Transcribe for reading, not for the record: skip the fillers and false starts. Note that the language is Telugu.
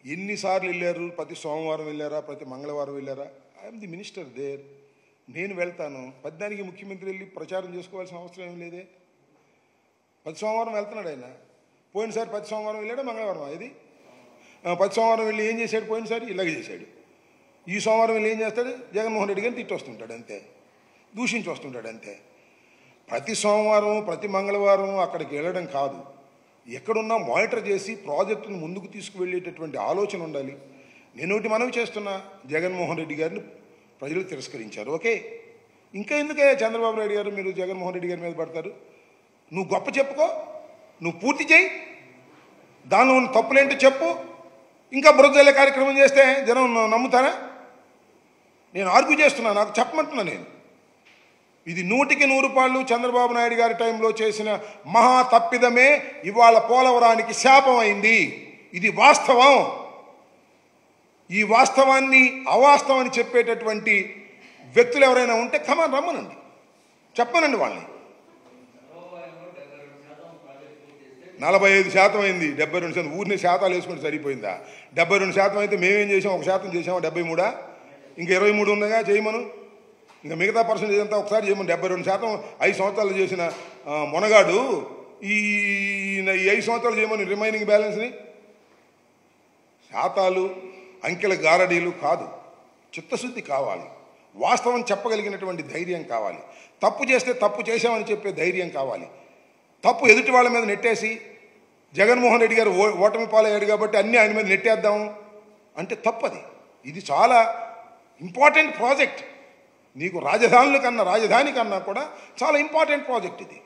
ఎన్నిసార్లు వెళ్ళారు? ప్రతి సోమవారం వెళ్ళారా? ప్రతి మంగళవారం వెళ్ళారా? I'm the minister there. నేను వెళ్తాను. పద్దానికి ముఖ్యమంత్రి వెళ్ళి ప్రచారం చేసుకోవాల్సిన అవసరం ఏం లేదే. ప్రతి సోమవారం వెళ్తున్నాడు ఆయన. పోయినసారి ప్రతి సోమవారం వెళ్ళాడు, మంగళవారం ఇది ప్రతి సోమవారం వెళ్ళి ఏం చేశాడు? పోయినసారి ఇలాగే చేశాడు. ఈ సోమవారం వెళ్ళి ఏం చేస్తాడు? జగన్మోహన్ రెడ్డి గారిని తిట్టి వస్తుంటాడు అంతే, దూషించి వస్తుంటాడు అంతే. ప్రతి సోమవారం ప్రతి మంగళవారం అక్కడికి వెళ్ళడం కాదు, ఎక్కడున్నా మానిటర్ చేసి ప్రాజెక్టును ముందుకు తీసుకువెళ్ళేటటువంటి ఆలోచన ఉండాలి. నేను ఒకటి మనవి చేస్తున్నా, జగన్మోహన్ రెడ్డి గారిని ప్రజలు తిరస్కరించారు, ఓకే. ఇంకా ఎందుకే చంద్రబాబు నాయుడు గారు మీరు జగన్మోహన్ రెడ్డి గారి మీద పడతారు? నువ్వు గొప్ప చెప్పుకో, నువ్వు పూర్తి చేయి, దానిలో ఉన్న తప్పులేంటో చెప్పు. ఇంకా బురదలే కార్యక్రమం చేస్తే జనం నమ్ముతారా? నేను ఆర్గ్యూ చేస్తున్నా, నాకు చెప్పమంటున్నా. నేను ఇది 100కి 100 చంద్రబాబు నాయుడు గారి టైంలో చేసిన మహా తప్పిదమే ఇవాళ పోలవరానికి శాపం అయింది. ఇది వాస్తవం. ఈ వాస్తవాన్ని అవాస్తవాన్ని చెప్పేటటువంటి వ్యక్తులు ఎవరైనా ఉంటే కమాన్ రమ్మనండి, చెప్పనండి వాళ్ళని. 45% అయింది, 72%. ఊరిని శాతాలు వేసుకుంటే సరిపోయిందా? 72% అయితే మేమేం చేసాం? 1% చేసామా? 73? ఇంకా 23 ఉన్నాయా చేయమను. ఇంకా మిగతా పర్సెంటేజ్ అంతా ఒకసారి చేయమని. 72% 5 సంవత్సరాలు చేసిన మొనగాడు ఈ 5 సంవత్సరాలు చేయమని రిమైనింగ్ బ్యాలెన్స్ని. శాతాలు అంకెల గారడీలు కాదు, చిత్తశుద్ధి కావాలి, వాస్తవం చెప్పగలిగినటువంటి ధైర్యం కావాలి, తప్పు చేస్తే తప్పు చేశామని చెప్పే ధైర్యం కావాలి. తప్పు ఎదుటి వాళ్ళ మీద నెట్టేసి జగన్మోహన్ రెడ్డి గారు ఓటమి పాలయ్యాడు కాబట్టి అన్నీ ఆయన మీద నెట్టేద్దాం అంటే తప్పది. ఇది చాలా ఇంపార్టెంట్ ప్రాజెక్ట్. నీకు రాజధాని కన్నా కూడా చాలా ఇంపార్టెంట్ ప్రాజెక్ట్ ఇది.